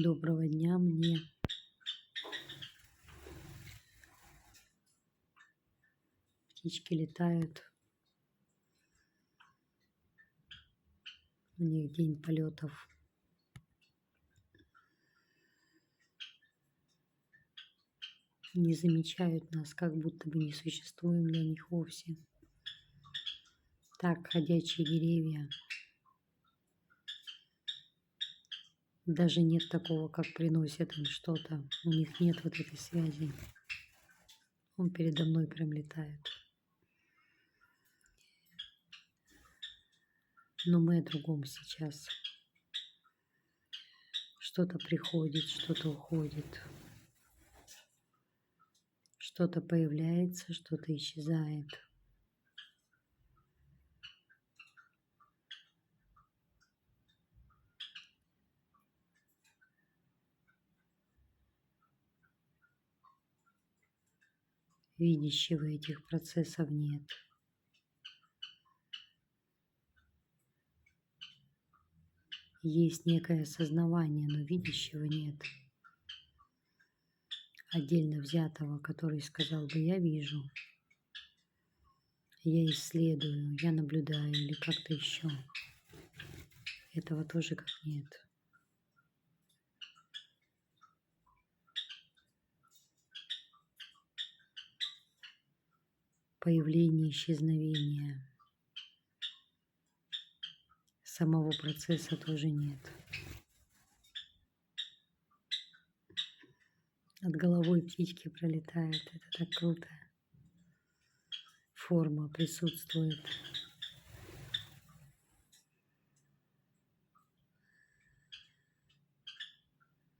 Доброго дня мне. Птички летают. У них день полетов. Не замечают нас, как будто бы не существуем для них вовсе. Так, ходячие деревья. Даже нет такого, как приносят им что-то. У них нет вот этой связи. Он передо мной прям летает. Но мы о другом сейчас. Что-то приходит, что-то уходит. Что-то появляется, что-то исчезает. Видящего этих процессов нет. Есть некое осознавание, но видящего нет. Отдельно взятого, который сказал бы: я вижу, я исследую, я наблюдаю или как-то еще. Этого тоже как нет. Появление, исчезновение. Самого процесса тоже нет. Над головой птички пролетают. Это так круто. Форма присутствует.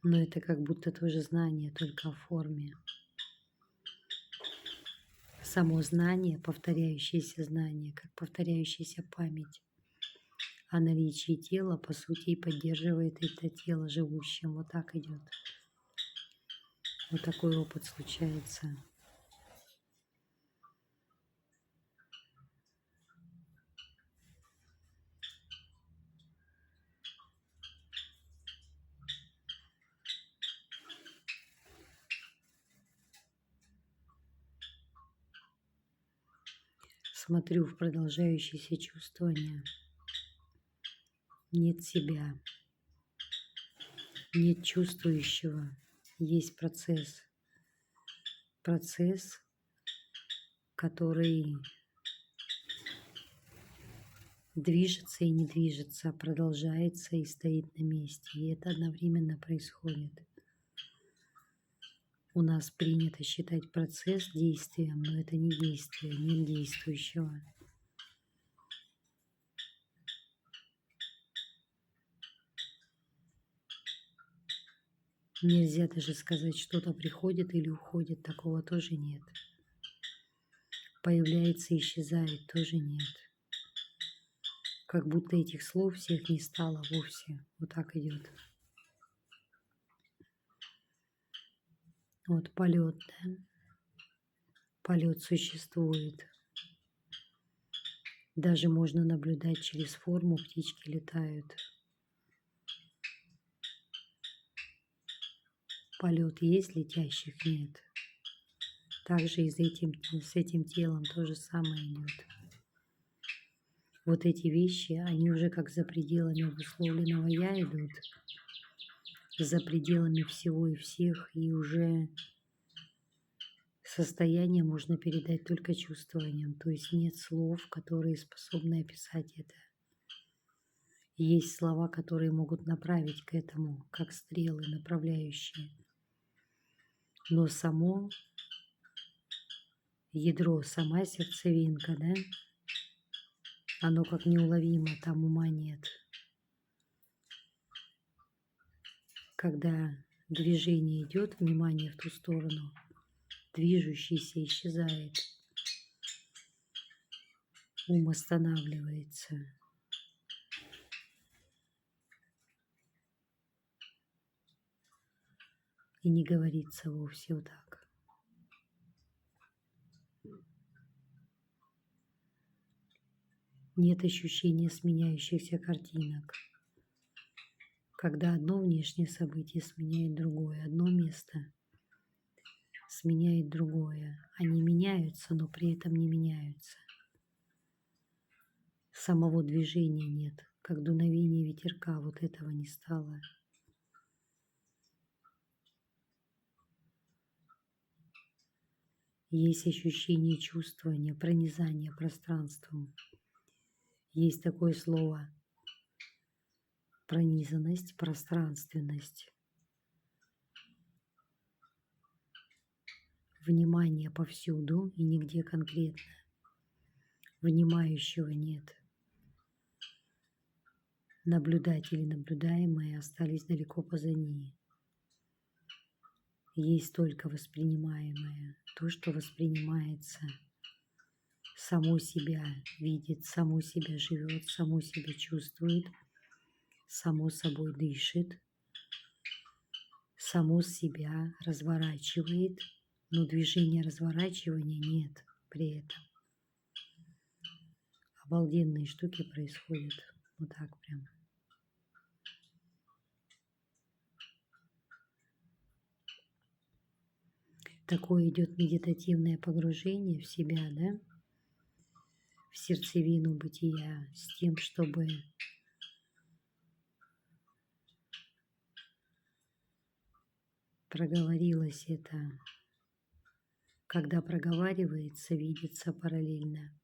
Но это как будто тоже знание, только о форме. Само знание, повторяющееся знание, как повторяющаяся память о наличии тела, по сути, и поддерживает это тело живущим. Вот так идет. Вот такой опыт случается. Смотрю в продолжающееся чувствование. Нет себя, нет чувствующего, есть процесс. Процесс, который движется и не движется, продолжается и стоит на месте. И это одновременно происходит. У нас принято считать процесс действием, но это не действие, нет действующего. Нельзя даже сказать, что-то приходит или уходит, такого тоже нет. Появляется и исчезает, тоже нет. Как будто этих слов всех не стало вовсе. Вот так идет. Вот полет, да? Полет существует. Даже можно наблюдать через форму, птички летают. Полет есть, летящих нет. Также и с этим телом то же самое идет. Вот эти вещи, они уже как за пределами обусловленного я идут, за пределами всего и всех, и уже состояние можно передать только чувствованием, то есть нет слов, которые способны описать это. Есть слова, которые могут направить к этому, как стрелы направляющие. Но само ядро, сама сердцевинка, да, оно как неуловимо, там ума нет. Когда движение идет, внимание в ту сторону, движущийся исчезает, ум останавливается. И не говорится вовсе вот так. Нет ощущения сменяющихся картинок. когда одно внешнее событие сменяет другое, одно место сменяет другое. Они меняются, но при этом не меняются. Самого движения нет, как дуновение ветерка, вот этого не стало. Есть ощущение чувствования, пронизания пространством. Есть такое слово пронизанность, пространственность. Внимание повсюду и нигде конкретно. Внимающего нет. Наблюдатели, наблюдаемые остались далеко позади. Есть только воспринимаемое, то, что воспринимается, само себя видит, само себя живет, само себя чувствует, само собой дышит, само себя разворачивает, но движения разворачивания нет при этом. Обалденные штуки происходят. Вот так прям. Такое идет медитативное погружение в себя, да? В сердцевину бытия, с тем, чтобы проговорилось это. Когда проговаривается, видится параллельно.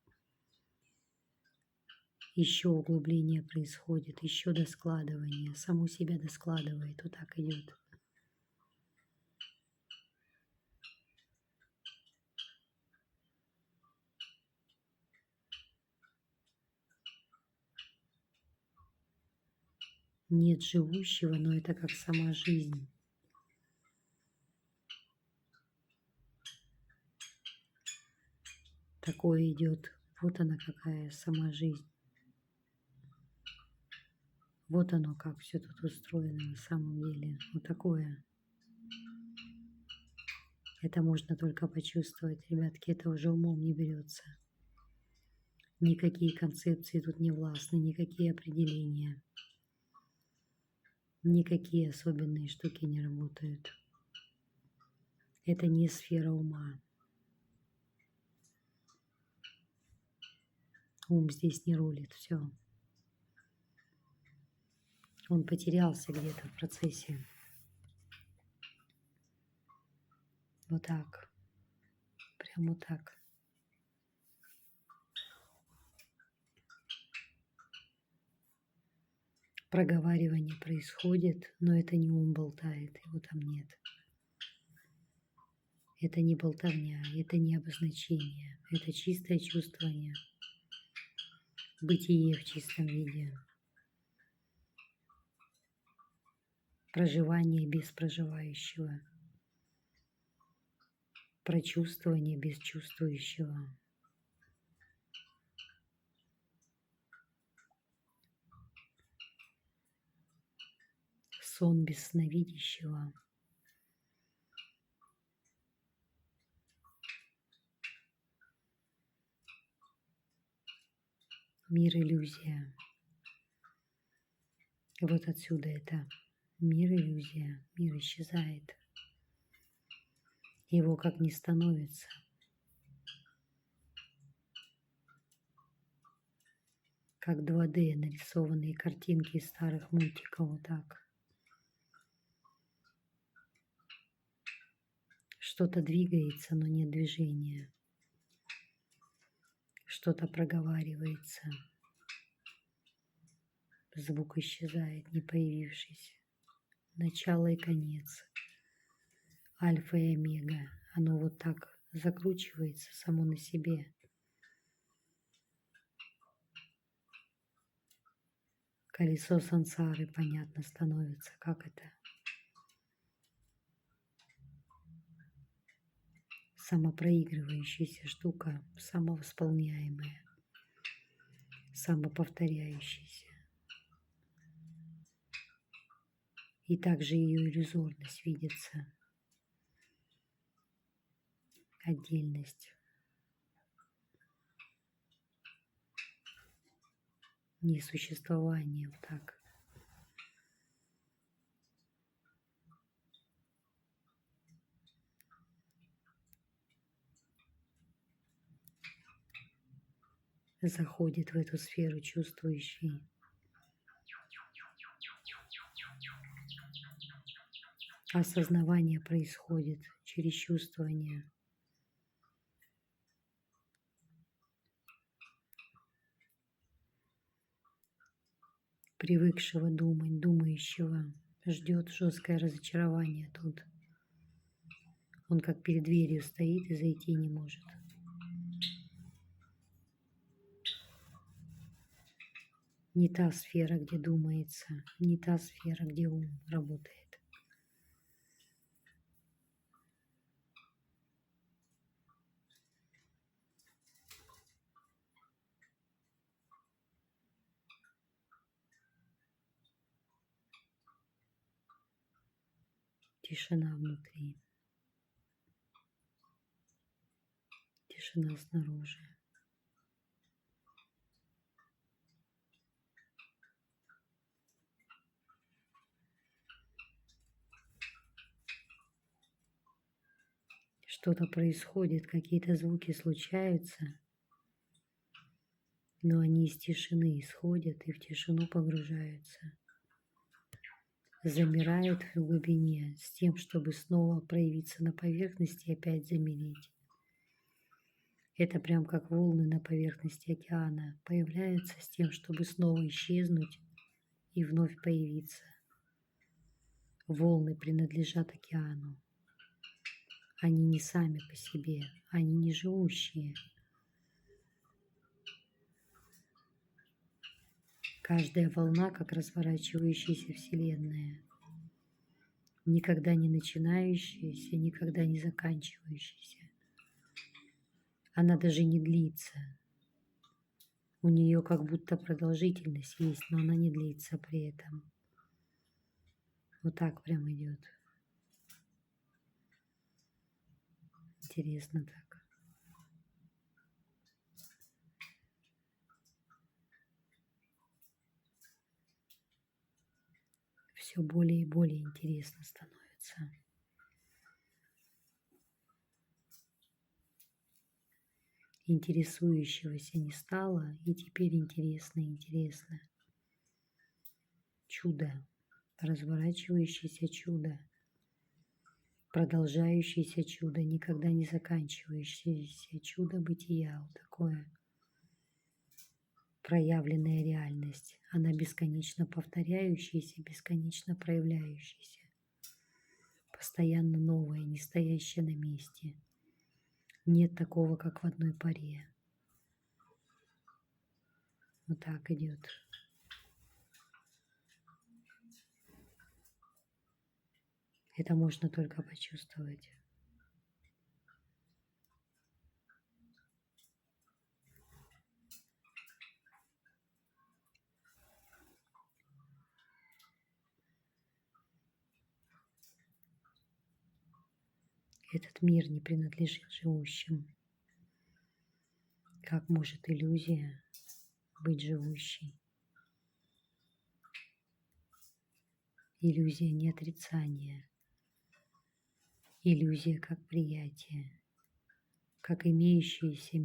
Еще углубление происходит, еще доскладывание. Саму себя доскладывает, вот так идет. Нет живущего, но это как сама жизнь. Такое идет. Вот она какая сама жизнь. Вот оно, как все тут устроено на самом деле. Вот такое. Это можно только почувствовать, ребятки, это уже умом не берется. Никакие концепции тут не властны, никакие определения. Никакие особенные штуки не работают. Это не сфера ума. Ум здесь не рулит, все. Он потерялся где-то в процессе. Вот так. Прям вот так. Проговаривание происходит, но это не ум болтает, его там нет. Это не болтовня, это не обозначение, это чистое чувствование. Бытие в чистом виде. Проживание без проживающего. Прочувствование без чувствующего. Сон без сновидящего. Мир иллюзия. Вот отсюда это. Мир иллюзия. Мир исчезает. Его как не становится. Как 2D нарисованные картинки из старых мультиков. Вот так. Что-то двигается, но нет движения. Что-то проговаривается. Звук исчезает, не появившись. Начало и конец. Альфа и омега. Оно вот так закручивается само на себе. Колесо сансары, понятно, становится. Как это? Самопроигрывающаяся штука, самовосполняемая, самоповторяющаяся. И также ее иллюзорность видится. Отдельность. Несуществование. Вот так. заходит в эту сферу чувствующий. Осознавание происходит через чувствование. Привыкшего думать, думающего, ждет жесткое разочарование тут. Он как перед дверью стоит и зайти не может. Не та сфера, где думается, не та сфера, где ум работает. Тишина внутри. Тишина снаружи. Что-то происходит, какие-то звуки случаются, но они из тишины исходят и в тишину погружаются. Замирают в глубине с тем, чтобы снова проявиться на поверхности и опять замереть. Это прям как волны на поверхности океана появляются с тем, чтобы снова исчезнуть и вновь появиться. Волны принадлежат океану. Они не сами по себе, они не живущие. Каждая волна, как разворачивающаяся Вселенная, никогда не начинающаяся, никогда не заканчивающаяся. Она даже не длится. У нее как будто продолжительность есть, но она не длится при этом. Вот так прям идет. Интересно так. Все более и более интересно становится. Интересующегося не стало, и теперь интересно, интересно. Чудо, разворачивающееся чудо, продолжающееся чудо, никогда не заканчивающееся чудо бытия. Вот такое проявленная реальность. Она бесконечно повторяющаяся, бесконечно проявляющаяся. Постоянно новая, не стоящая на месте. Нет такого, как в одной паре. Вот так идет. Это можно только почувствовать. Этот мир не принадлежит живущим. Как может иллюзия быть живущей? Иллюзия не отрицания. Иллюзия как приятие, как имеющее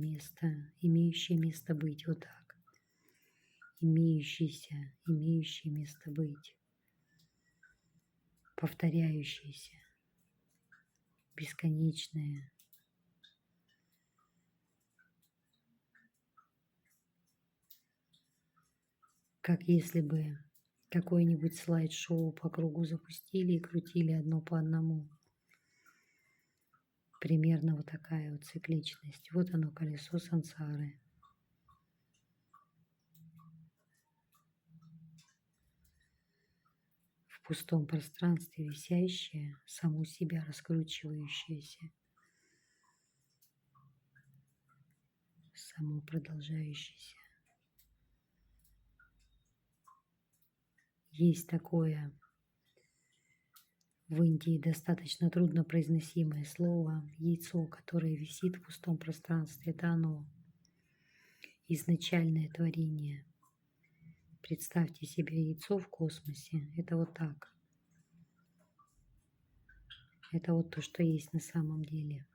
место быть, вот так. Имеющее место быть. Повторяющееся, бесконечное. Как если бы какое-нибудь слайд-шоу по кругу запустили и крутили одно по одному. Примерно вот такая вот цикличность. Вот оно, колесо сансары. В пустом пространстве висящее, саму себя раскручивающееся, само продолжающееся. Есть такое в Индии достаточно трудно произносимое слово яйцо, которое висит в пустом пространстве. Это оно. Изначальное творение. Представьте себе яйцо в космосе. Это вот так. Это вот то, что есть на самом деле.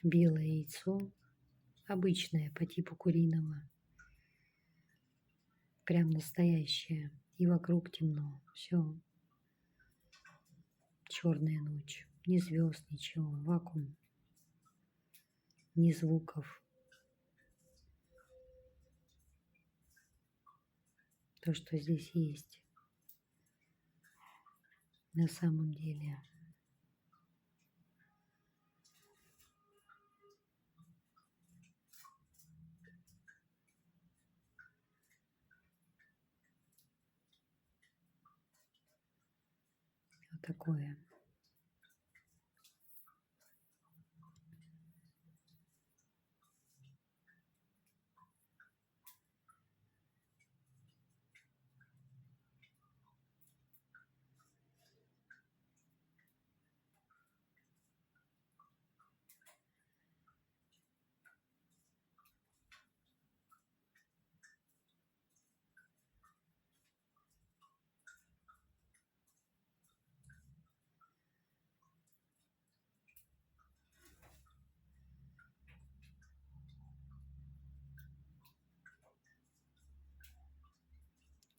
Белое яйцо, обычное по типу куриного, прям настоящее. И вокруг темно. Все, черная ночь. Ни звезд, ничего, вакуум, ни звуков. То, что здесь есть на самом деле. Вот такое.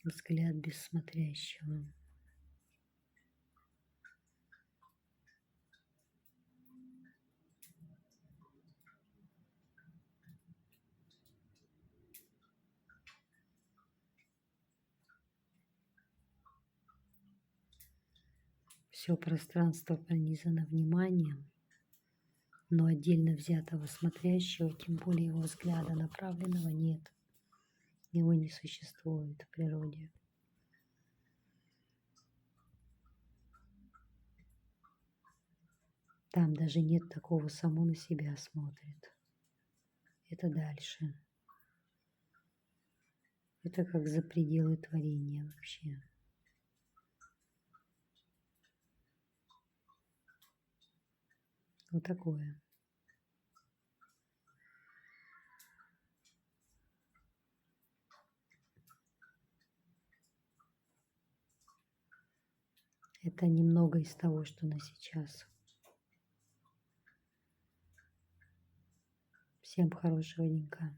Взгляд без смотрящего. Все пространство пронизано вниманием, но отдельно взятого смотрящего, тем более его взгляда направленного, нет. Его не существует в природе. Там даже нет такого, само на себя смотрит. Это дальше. Это как за пределы творения вообще. Вот такое. Это немного из того, что на сейчас. Всем хорошего денька.